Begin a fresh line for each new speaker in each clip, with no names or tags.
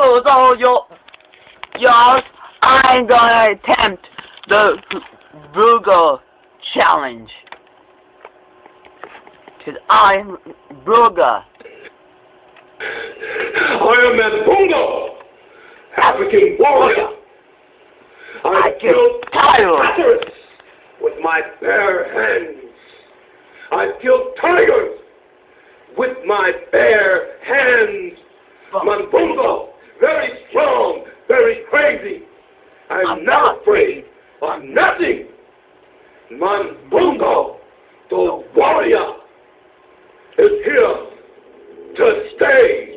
So yours, I'm gonna attempt the Burger Challenge. Cause I'm Burger.
I am a Bungo, African warrior. I killed tigers with my bare hands. I killed tigers with my bare hands. Bungo, very strong, very crazy. I'm not afraid of nothing. Bungo, the warrior, is here to stay.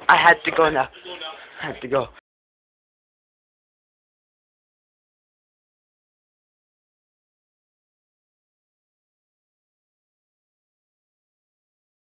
I had to go now. I had to go.